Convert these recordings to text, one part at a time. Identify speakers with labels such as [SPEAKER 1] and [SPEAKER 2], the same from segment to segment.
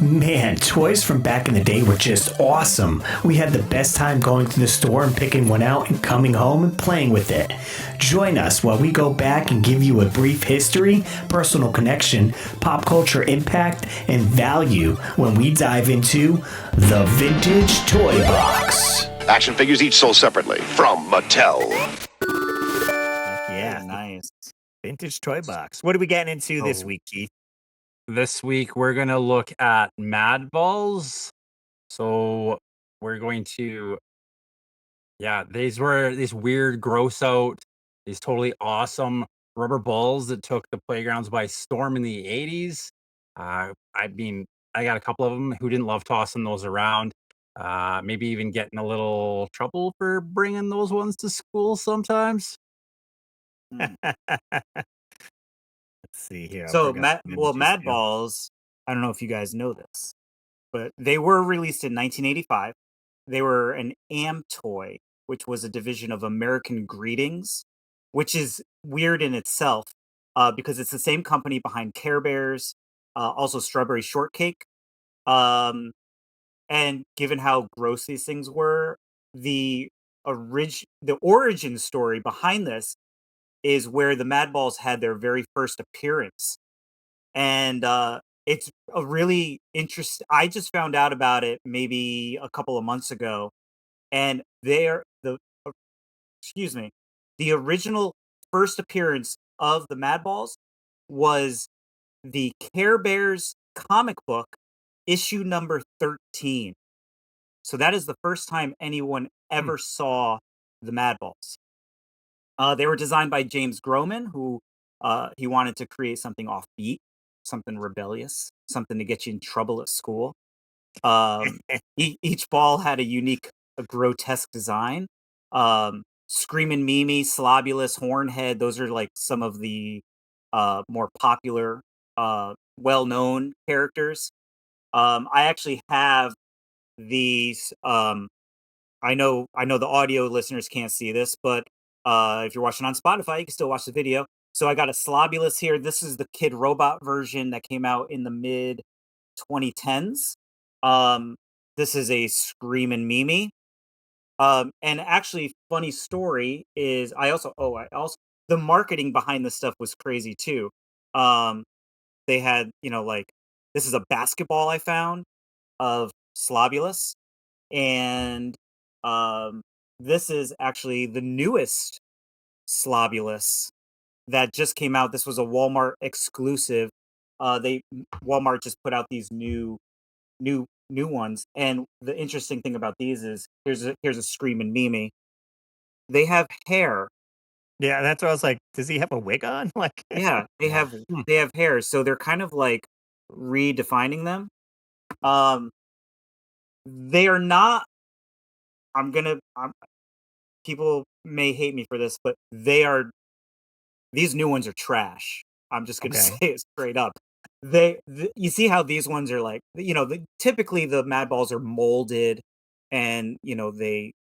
[SPEAKER 1] Man, toys from back in the day were just awesome. We had the best time going to the store and picking one out and coming home and playing with it. Join us while we go back and give you a brief history, personal connection, pop culture impact, and value when we dive into the Vintage Toy Box.
[SPEAKER 2] Action figures each sold separately from Mattel.
[SPEAKER 1] Yeah,
[SPEAKER 3] Nice.
[SPEAKER 1] Vintage Toy Box. What are we getting into this week, Keith?
[SPEAKER 3] This week we're gonna look at Mad Balls. So we're going to, these were these weird, gross out, these totally awesome rubber balls that took the playgrounds by storm in the 80s. I mean, I got a couple of them. Who didn't love tossing those around? Maybe even getting a little trouble for bringing those ones to school sometimes.
[SPEAKER 1] Let's see here.
[SPEAKER 4] So Mad Balls, I don't know if you guys know this, but they were released in 1985. They were an AM toy, which was a division of American Greetings, which is weird in itself, because it's the same company behind Care Bears, also Strawberry Shortcake. And given how gross these things were, the origin story behind this is where the Mad Balls had their very first appearance. And it's a really interesting. I just found out about it maybe a couple of months ago, and excuse me, the original first appearance of the Mad Balls was the Care Bears comic book issue number 13. So that is the first time anyone ever saw the Mad Balls. They were designed by James Groman, who he wanted to create something offbeat, something rebellious, something to get you in trouble at school. Each ball had a unique, grotesque design. Screaming Mimi, Slobulus, Hornhead, those are like some of the more popular, well-known characters. I actually have these. I know the audio listeners can't see this, but if you're watching on Spotify, you can still watch the video. So I got a Slobulus here. This is the Kid Robot version that came out in the mid 2010s. This is a Screamin' Mimi. And actually, funny story is I also the marketing behind this stuff was crazy too. They had, like, this is a basketball I found of Slobulus, and this is actually the newest Slobulus that just came out. This was a Walmart exclusive. Walmart just put out these new ones, and the interesting thing about these is here's a Screamin' Mimi. They have hair.
[SPEAKER 1] Yeah, that's what I was like. Does he have a wig on? Like,
[SPEAKER 4] Yeah, they have hair, so they're kind of like redefining them. They are not. People may hate me for this, but these new ones are trash. I'm just gonna say it straight up. You see how these ones are like, typically the Mad Balls are molded, and they're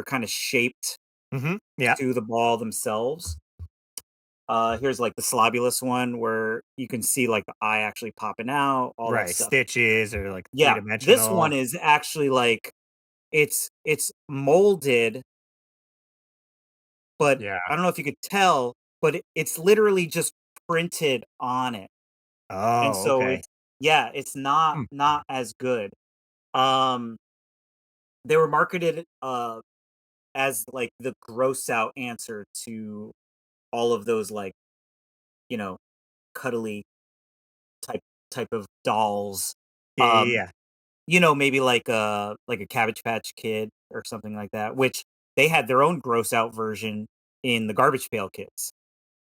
[SPEAKER 4] kind of shaped to the ball themselves. Here's like the Slobulus one where you can see like the eye actually popping out, all that stuff.
[SPEAKER 1] Stitches or like
[SPEAKER 4] Yeah,
[SPEAKER 1] three-dimensional.
[SPEAKER 4] this one is actually like it's molded, but I don't know if you could tell, but it's literally just printed on it. And
[SPEAKER 1] Oh,
[SPEAKER 4] so
[SPEAKER 1] okay.
[SPEAKER 4] it's not as good. They were marketed as like the gross out answer to all of those, like, cuddly type of dolls.
[SPEAKER 1] Yeah.
[SPEAKER 4] Maybe like a Cabbage Patch Kid or something like that, which they had their own gross out version in the Garbage Pail Kids.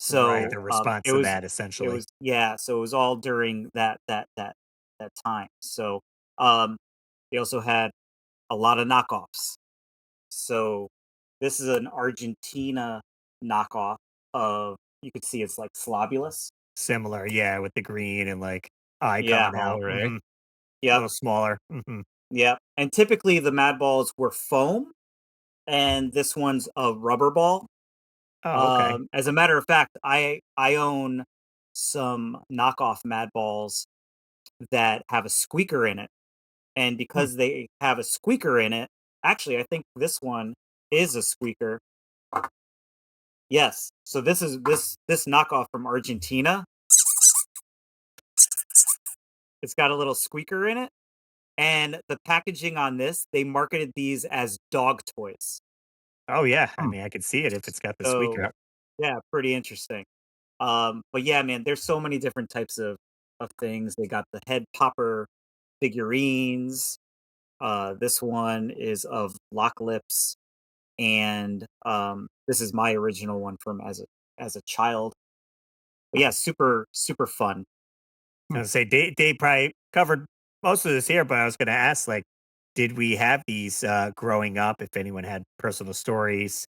[SPEAKER 4] So
[SPEAKER 1] The response to that, essentially.
[SPEAKER 4] So it was all during that time. So they also had a lot of knockoffs. So this is an Argentina knockoff of, you could see it's like Slobulus.
[SPEAKER 1] Similar, yeah, with the green and like eye
[SPEAKER 4] Yeah,
[SPEAKER 1] coming out.
[SPEAKER 3] right.
[SPEAKER 1] A
[SPEAKER 4] Yep.
[SPEAKER 1] little smaller.
[SPEAKER 4] Yeah. And typically the Mad Balls were foam, and this one's a rubber ball.
[SPEAKER 1] Oh, okay.
[SPEAKER 4] As a matter of fact, I own some knockoff Mad Balls that have a squeaker in it. And
[SPEAKER 1] Hmm.
[SPEAKER 4] because they have a squeaker in it, actually, I think this one is a squeaker. Yes. So this knockoff from Argentina. It's got a little squeaker in it. And the packaging on this, they marketed these as dog toys.
[SPEAKER 1] Oh yeah, I
[SPEAKER 3] Hmm.
[SPEAKER 1] mean I could see it if it's got the
[SPEAKER 4] So
[SPEAKER 1] squeaker.
[SPEAKER 4] yeah, pretty interesting. But yeah, man, there's so many different types of things. They got the head popper figurines. This one is of Lock Lips, and this is my original one from as a child. But yeah, super fun.
[SPEAKER 1] I was gonna say Dave probably covered most of this here, but I was gonna ask, like, did we have these growing up? If anyone had personal stories,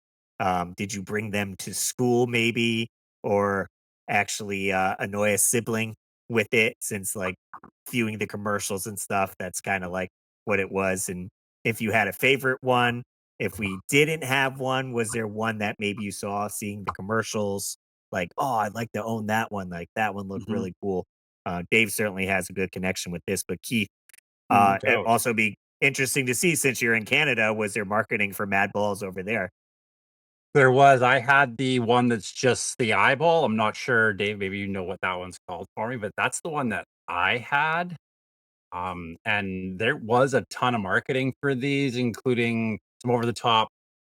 [SPEAKER 1] did you bring them to school, maybe, or actually annoy a sibling with it? Since like viewing the commercials and stuff, that's kind of like what it was. And if you had a favorite one, if we didn't have one, was there one that maybe you saw seeing the commercials? Like, oh, I'd like to own that one. Like that one looked
[SPEAKER 4] Hmm.
[SPEAKER 1] really cool. Dave certainly has a good connection with this, but Keith,
[SPEAKER 3] No
[SPEAKER 1] it
[SPEAKER 3] doubt.
[SPEAKER 1] also be interesting to see since you're in Canada. Was there marketing for Mad Balls over there?
[SPEAKER 3] There was. I had the one that's just the eyeball. I'm not sure, Dave, maybe you know what that one's called for me, but that's the one that I had. And there was a ton of marketing for these, including some over the top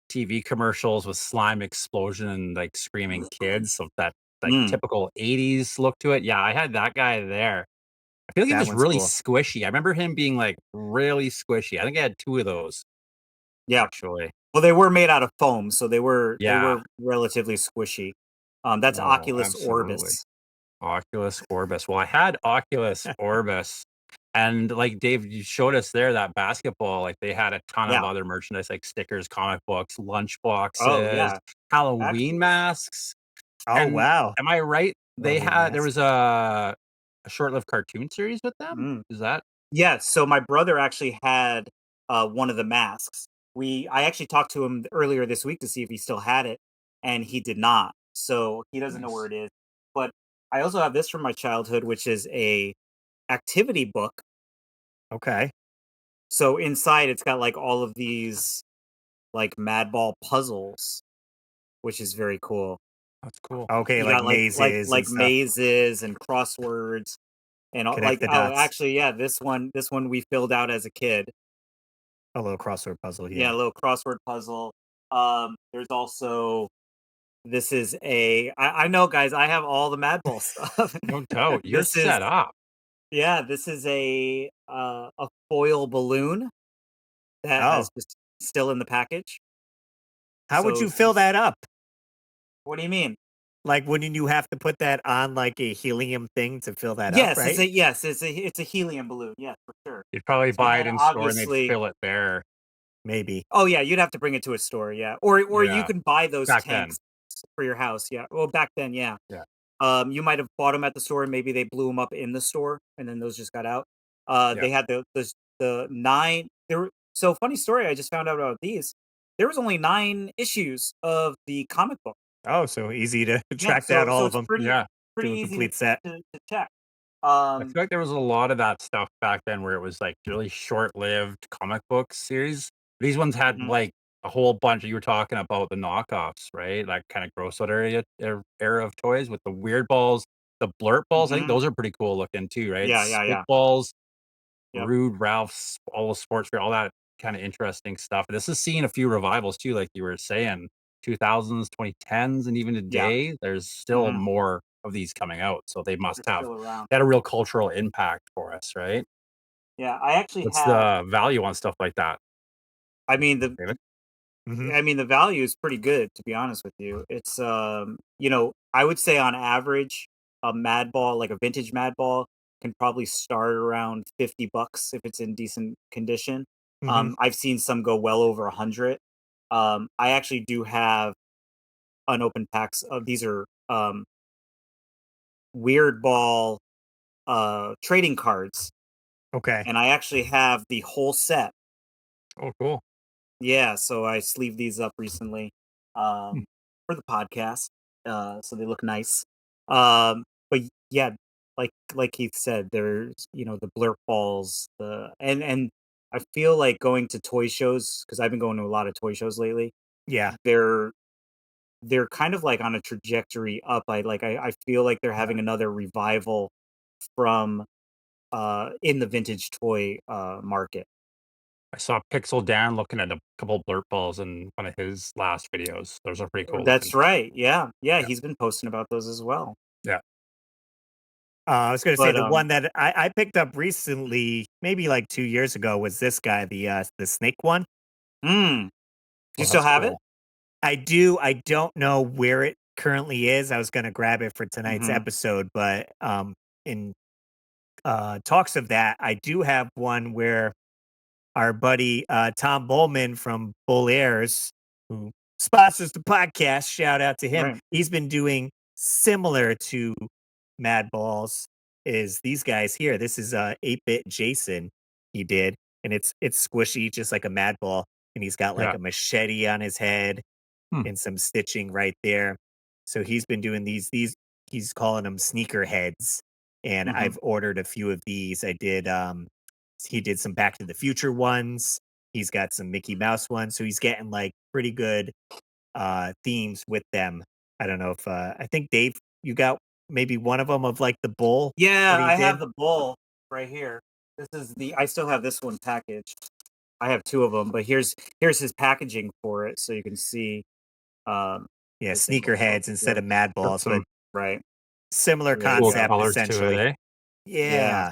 [SPEAKER 3] TV commercials with slime explosion and like screaming kids. So that like
[SPEAKER 4] Mm,
[SPEAKER 3] typical 80s look to it. Yeah, I had that guy there. I feel like he
[SPEAKER 1] That
[SPEAKER 3] was
[SPEAKER 1] one's
[SPEAKER 3] really
[SPEAKER 1] cool.
[SPEAKER 3] squishy. I remember him being like really squishy. I think I had two of those
[SPEAKER 4] yeah.
[SPEAKER 3] actually.
[SPEAKER 4] Well, they were made out of foam, so they
[SPEAKER 3] Yeah.
[SPEAKER 4] were relatively squishy. That's
[SPEAKER 3] Oh,
[SPEAKER 4] Oculus
[SPEAKER 3] absolutely.
[SPEAKER 4] Orbis.
[SPEAKER 3] Oculus Orbis. Well, I had Oculus Orbis, and like Dave, you showed us there that basketball. Like they had a ton of
[SPEAKER 4] Yeah.
[SPEAKER 3] other merchandise, like stickers, comic books, lunch
[SPEAKER 4] Oh
[SPEAKER 3] boxes,
[SPEAKER 4] yeah.
[SPEAKER 3] Halloween
[SPEAKER 4] Actually.
[SPEAKER 3] masks.
[SPEAKER 1] Oh
[SPEAKER 3] And
[SPEAKER 1] wow,
[SPEAKER 3] am I right? They
[SPEAKER 1] Halloween
[SPEAKER 3] had there
[SPEAKER 1] mask.
[SPEAKER 3] was a short-lived cartoon series with them.
[SPEAKER 4] Mm.
[SPEAKER 3] Is that
[SPEAKER 4] Yeah. So my brother actually had one of the masks. I actually talked to him earlier this week to see if he still had it, and he did not. So he doesn't know where
[SPEAKER 3] nice?
[SPEAKER 4] it is. But I also have this from my childhood, which is a activity book.
[SPEAKER 1] Okay,
[SPEAKER 4] So inside it's got like all of these like Madball puzzles, which is very cool.
[SPEAKER 3] That's cool.
[SPEAKER 1] okay,
[SPEAKER 4] You
[SPEAKER 1] like
[SPEAKER 4] got
[SPEAKER 1] mazes and
[SPEAKER 4] like
[SPEAKER 1] stuff.
[SPEAKER 4] mazes and crosswords and all,
[SPEAKER 1] Connect
[SPEAKER 4] like
[SPEAKER 1] the
[SPEAKER 4] oh
[SPEAKER 1] dots.
[SPEAKER 4] actually yeah, this one we filled out as a kid.
[SPEAKER 1] A little crossword puzzle.
[SPEAKER 4] Yeah,
[SPEAKER 1] Yeah.
[SPEAKER 4] a little crossword puzzle. There's also this is a I know guys, I have all the Madball stuff.
[SPEAKER 3] No doubt. You're
[SPEAKER 4] This is
[SPEAKER 3] set up.
[SPEAKER 4] yeah, this is a foil balloon that
[SPEAKER 1] Oh,
[SPEAKER 4] has just still in the package.
[SPEAKER 1] how would
[SPEAKER 4] So
[SPEAKER 1] you fill that up?
[SPEAKER 4] what do you mean?
[SPEAKER 1] Like, wouldn't you have to put that on like a helium thing to fill that up? Right?
[SPEAKER 4] It's a helium balloon, yes, for sure.
[SPEAKER 3] You'd probably
[SPEAKER 4] So
[SPEAKER 3] buy
[SPEAKER 4] then
[SPEAKER 3] it in store and they'd
[SPEAKER 4] obviously
[SPEAKER 3] fill it there.
[SPEAKER 1] Maybe.
[SPEAKER 4] oh yeah, you'd have to bring it to a store, yeah. Or you
[SPEAKER 3] Yeah.
[SPEAKER 4] can buy those
[SPEAKER 3] Back then.
[SPEAKER 4] tanks for your house, yeah. Well, back then, yeah.
[SPEAKER 3] Yeah.
[SPEAKER 4] You might have bought them at the store and maybe they blew them up in the store and then those just got out.
[SPEAKER 3] Yeah.
[SPEAKER 4] They had the 9 there were so funny story I just found out about these. There was only 9 issues of the comic book.
[SPEAKER 1] Oh, so easy to
[SPEAKER 4] Yeah,
[SPEAKER 1] track down all
[SPEAKER 4] so
[SPEAKER 1] of
[SPEAKER 4] it's
[SPEAKER 1] them.
[SPEAKER 3] Yeah.
[SPEAKER 4] pretty
[SPEAKER 1] Do a
[SPEAKER 4] easy
[SPEAKER 1] complete set.
[SPEAKER 4] to check.
[SPEAKER 3] I
[SPEAKER 4] Um,
[SPEAKER 3] feel like there was a lot of that stuff back then where it was like really short-lived comic book series. These ones had
[SPEAKER 4] mhm,
[SPEAKER 3] like a whole bunch you were talking about the knockoffs, right? That kind of gross out era of toys with the weird balls, the blurt balls. I think
[SPEAKER 4] mhm.
[SPEAKER 3] those are pretty cool looking too, right?
[SPEAKER 4] Yeah.
[SPEAKER 3] Spitballs,
[SPEAKER 4] Yep,
[SPEAKER 3] Rude, Ralph's, all the sports fair, all that kind of interesting stuff. This is seeing a few revivals too, like you were saying, 2000s, 2010s, and even
[SPEAKER 4] yeah,
[SPEAKER 3] today, there's still
[SPEAKER 4] mhm.
[SPEAKER 3] more of these coming out. So they must
[SPEAKER 4] They're
[SPEAKER 3] have
[SPEAKER 4] still around.
[SPEAKER 3] had a real cultural impact for us, right?
[SPEAKER 4] Yeah, I actually
[SPEAKER 3] What's
[SPEAKER 4] have
[SPEAKER 3] the value on stuff like that,
[SPEAKER 4] I mean,
[SPEAKER 3] David?
[SPEAKER 1] Hmm.
[SPEAKER 4] the value is pretty good, to be honest with you. It's, I would say on average, a Mad Ball, like a vintage Mad Ball, can probably start around $50 if it's in decent condition.
[SPEAKER 1] Hmm.
[SPEAKER 4] I've seen some go well over 100. I actually do have unopened packs of these are Weird Ball trading cards,
[SPEAKER 1] Okay.
[SPEAKER 4] and I actually have the whole set.
[SPEAKER 3] Oh, cool.
[SPEAKER 4] Yeah, so I sleeved these up recently,
[SPEAKER 3] Hmm.
[SPEAKER 4] um, for the podcast, so they look nice. But yeah, like Keith said, there's the blurp balls, and I feel like going to toy shows because I've been going to a lot of toy shows lately.
[SPEAKER 1] Yeah.
[SPEAKER 4] They're they're kind of like on a trajectory up. I feel like they're having another revival from in the vintage toy market.
[SPEAKER 3] I saw Pixel Dan looking at a couple blurp balls in one of his last videos. Those are pretty cool looking.
[SPEAKER 4] That's right. Yeah, yeah,
[SPEAKER 3] Yeah.
[SPEAKER 4] he's been posting about those as well.
[SPEAKER 3] Yeah.
[SPEAKER 1] I was going to say
[SPEAKER 4] But
[SPEAKER 1] the one that I picked up recently, maybe like 2 years ago, was this guy, the snake one.
[SPEAKER 4] do you
[SPEAKER 3] Well,
[SPEAKER 4] still
[SPEAKER 3] that's
[SPEAKER 4] have it?
[SPEAKER 3] cool.
[SPEAKER 1] I do. I don't know where it currently is. I was going to grab it for tonight's
[SPEAKER 4] Hmm.
[SPEAKER 1] episode, but in talks of that, I do have one where our buddy Tom Bowman from Bull Airs, who sponsors the podcast, shout out to him.
[SPEAKER 4] Right.
[SPEAKER 1] He's been doing similar to Mad Balls. Is these guys here? This is 8-bit Jason. He did, and it's squishy, just like a Mad Ball, and he's got like
[SPEAKER 3] Yeah.
[SPEAKER 1] a machete on his head
[SPEAKER 3] Hmm.
[SPEAKER 1] and some stitching right there. So he's been doing these. He's calling them sneaker heads, and
[SPEAKER 4] Hmm.
[SPEAKER 1] I've ordered a few of these. I did he did some Back to the Future ones. He's got some Mickey Mouse ones. So he's getting like pretty good themes with them. I don't know if I think Dave, you got maybe one of them of like the bull that
[SPEAKER 4] Yeah,
[SPEAKER 1] he
[SPEAKER 4] I have
[SPEAKER 1] did.
[SPEAKER 4] the bull right here. This is I still have this one packaged. I have two of them, but here's his packaging for it, so you can see. Um,
[SPEAKER 1] Yeah,
[SPEAKER 4] this thing
[SPEAKER 1] sneaker
[SPEAKER 4] will
[SPEAKER 1] heads
[SPEAKER 4] focus
[SPEAKER 1] instead
[SPEAKER 4] here.
[SPEAKER 1] of Mad
[SPEAKER 3] Got
[SPEAKER 1] Balls, but
[SPEAKER 3] some
[SPEAKER 4] Right.
[SPEAKER 1] similar
[SPEAKER 4] Here we
[SPEAKER 3] cool
[SPEAKER 4] go.
[SPEAKER 1] concept
[SPEAKER 3] colors to it,
[SPEAKER 1] essentially.
[SPEAKER 3] eh?
[SPEAKER 4] Yeah.
[SPEAKER 1] Yeah.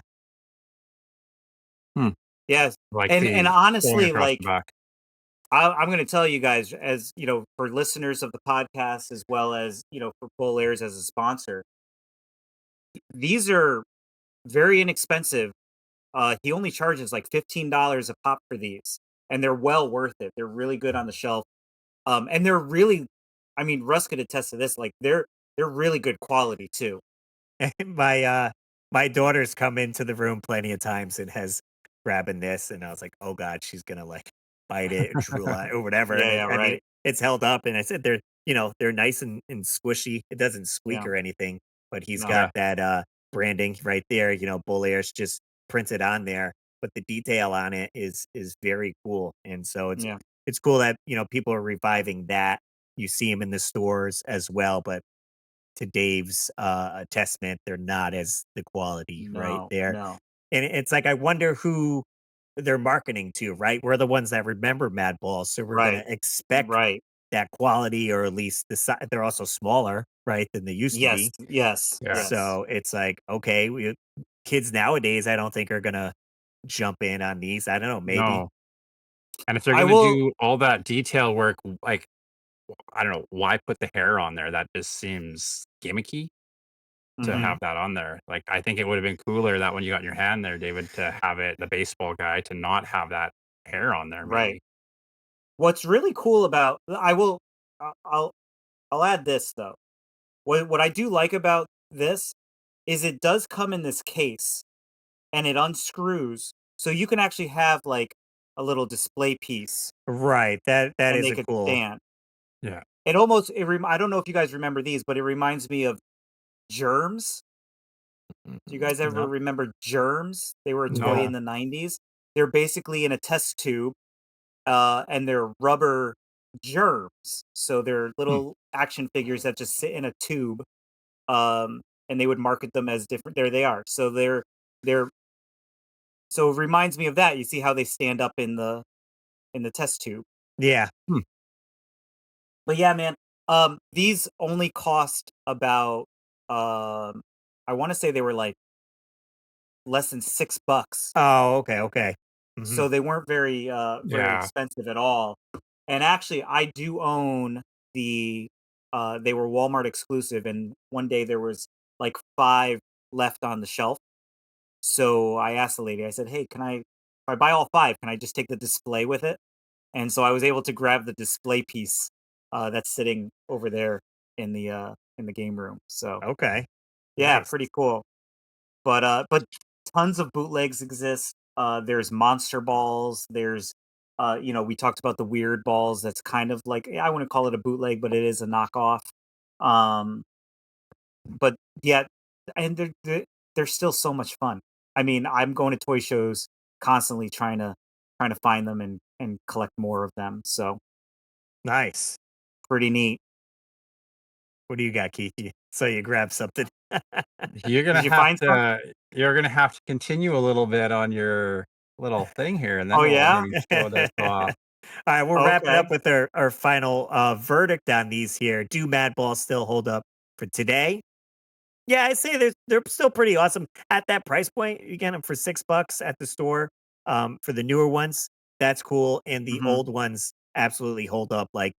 [SPEAKER 3] Hmm.
[SPEAKER 4] Yes.
[SPEAKER 3] Like
[SPEAKER 4] And
[SPEAKER 3] the going
[SPEAKER 4] honestly,
[SPEAKER 3] across
[SPEAKER 4] like
[SPEAKER 3] the back.
[SPEAKER 4] I'm going to tell you guys, as for listeners of the podcast, as well as for Bull Airs as a sponsor, these are very inexpensive. He only charges like $15 a pop for these, and they're well worth it. They're really good on the shelf. And they're really, I mean, Russ could attest to this. Like they're really good quality too.
[SPEAKER 1] my my daughter's come into the room plenty of times and has grabbing this, and I was like, oh god, she's gonna like bite it or drool on it or whatever. And
[SPEAKER 4] Yeah, yeah,
[SPEAKER 1] I mean
[SPEAKER 4] right.
[SPEAKER 1] it's held up, and I said they're nice and squishy. It doesn't squeak
[SPEAKER 4] Yeah,
[SPEAKER 1] or anything, but he's
[SPEAKER 4] no,
[SPEAKER 1] got
[SPEAKER 3] Yeah.
[SPEAKER 1] that branding right there, Bull Airs just printed on there, but the detail on it is very cool. And so
[SPEAKER 4] yeah,
[SPEAKER 1] it's cool that people are reviving that. You see them in the stores as well, but to Dave's testament, they're not as the quality right
[SPEAKER 4] no,
[SPEAKER 1] there.
[SPEAKER 4] no.
[SPEAKER 1] And it's like I wonder who they're marketing to, right? We're the ones that remember Mad Balls, so we're gonna
[SPEAKER 4] Right,
[SPEAKER 1] expect
[SPEAKER 4] right.
[SPEAKER 1] that quality, or at least the size. They're also smaller, right, than they used to
[SPEAKER 4] Yes,
[SPEAKER 1] be.
[SPEAKER 4] yes,
[SPEAKER 3] Yeah.
[SPEAKER 4] yes.
[SPEAKER 1] So it's like, okay, kids nowadays, I don't think are gonna jump in on these. I don't know, maybe.
[SPEAKER 3] No. And if they're
[SPEAKER 4] I
[SPEAKER 3] gonna
[SPEAKER 4] will.
[SPEAKER 3] do all that detail work, like, I don't know, why put the hair on there? That just seems gimmicky to
[SPEAKER 4] Mhm,
[SPEAKER 3] have that on there. Like, I think it would have been cooler that when you got in your hand there, David, to have it the baseball guy to not have that hair on there
[SPEAKER 4] right.
[SPEAKER 3] maybe.
[SPEAKER 4] What's really cool about I will. I'll I'll add this though. What I do like about this is it does come in this case and it unscrews, so you can actually have like a little display piece
[SPEAKER 1] Right. That
[SPEAKER 4] and
[SPEAKER 1] is
[SPEAKER 4] they
[SPEAKER 1] a
[SPEAKER 4] could
[SPEAKER 1] cool.
[SPEAKER 4] stand.
[SPEAKER 3] Yeah.
[SPEAKER 4] It almost I don't know if you guys remember these, but it reminds me of Germs. Do you guys ever
[SPEAKER 3] No.
[SPEAKER 4] remember Germs? They were a toy
[SPEAKER 3] No.
[SPEAKER 4] in the 90s. They're basically in a test tube, and they're rubber germs. So they're
[SPEAKER 3] Hmm.
[SPEAKER 4] little action figures that just sit in a tube, and they would market them as different. There they are. So they're so it reminds me of that. You see how they stand up in the test tube.
[SPEAKER 1] Yeah.
[SPEAKER 3] Hmm.
[SPEAKER 4] But yeah, man, these only cost about I want to say they were like less than $6.
[SPEAKER 1] Oh, okay, okay. Hmm.
[SPEAKER 4] So they weren't very
[SPEAKER 3] Yeah.
[SPEAKER 4] expensive at all. And actually I do own the they were Walmart exclusive, and one day there was like 5 left on the shelf. So I asked the lady, I said, "Hey, can I if I buy all 5, can I just take the display with it?" And so I was able to grab the display piece that's sitting over there in the game room. So
[SPEAKER 1] Okay.
[SPEAKER 4] yeah,
[SPEAKER 1] Nice.
[SPEAKER 4] pretty cool. But tons of bootlegs exist. There's monster balls. There's we talked about the weird balls. That's kind of like I wouldn't call it a bootleg, but it is a knockoff. Um, but yeah, and they're still so much fun. I mean, I'm going to toy shows constantly trying to find them and collect more of them. So
[SPEAKER 1] Nice.
[SPEAKER 4] pretty neat.
[SPEAKER 1] What do you got, Keith? So you grab something.
[SPEAKER 3] You're gonna
[SPEAKER 4] Did you
[SPEAKER 3] have
[SPEAKER 4] find some?
[SPEAKER 3] to you're gonna have to continue a little bit on your little thing here, and then
[SPEAKER 4] Oh
[SPEAKER 3] we'll
[SPEAKER 4] yeah.
[SPEAKER 3] maybe show this off.
[SPEAKER 1] All right, we're wrapping
[SPEAKER 4] Okay.
[SPEAKER 1] up with our final verdict on these here. Do Mad Balls still hold up for today? Yeah, I say they're still pretty awesome at that price point. You get them for $6 at the store. For the newer ones, that's cool, and the
[SPEAKER 4] Hmm.
[SPEAKER 1] old ones absolutely hold up. Like,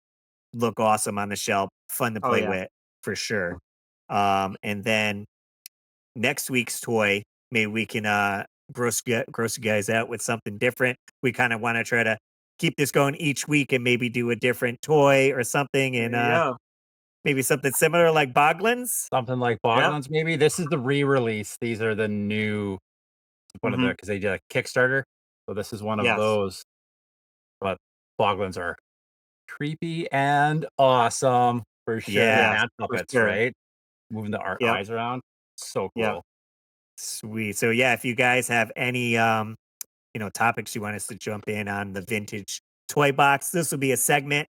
[SPEAKER 1] look awesome on the shelf, fun to
[SPEAKER 4] Oh
[SPEAKER 1] play
[SPEAKER 4] yeah.
[SPEAKER 1] with for sure. And then next week's toy, maybe we can gross you guys out with something different. We kind of want to try to keep this going each week and maybe do a different toy or something, and
[SPEAKER 4] There you go.
[SPEAKER 1] maybe something similar like Boglins.
[SPEAKER 3] Something like
[SPEAKER 4] Yep.
[SPEAKER 3] Boglins, maybe? This is the re-release. These are the new one of the
[SPEAKER 4] Hmm.
[SPEAKER 3] because they did a Kickstarter, so this is one of
[SPEAKER 4] Yes.
[SPEAKER 3] those, but Boglins are creepy and awesome for sure. The
[SPEAKER 1] Yeah,
[SPEAKER 4] Yes,
[SPEAKER 3] hand
[SPEAKER 4] for
[SPEAKER 3] puppets,
[SPEAKER 4] sure.
[SPEAKER 3] right? Moving the our
[SPEAKER 4] Yep.
[SPEAKER 3] eyes around. So
[SPEAKER 4] Yep.
[SPEAKER 3] cool.
[SPEAKER 1] sweet. So yeah, if you guys have any topics you want us to jump in on the vintage toy box, this will be a segment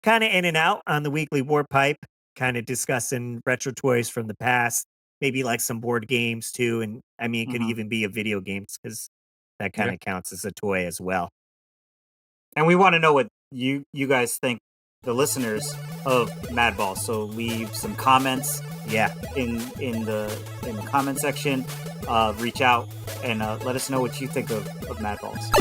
[SPEAKER 1] kind of in and out on the weekly war pipe, kind of discussing retro toys from the past, maybe like some board games too. And I mean, it could
[SPEAKER 4] Hmm.
[SPEAKER 1] even be a video games because that kind
[SPEAKER 3] Yeah.
[SPEAKER 1] of counts as a toy as well.
[SPEAKER 4] And we want to know what you guys think, the listeners of Madball. So leave some comments
[SPEAKER 1] Yeah.
[SPEAKER 4] in the comment section. Reach out and let us know what you think of Madballs.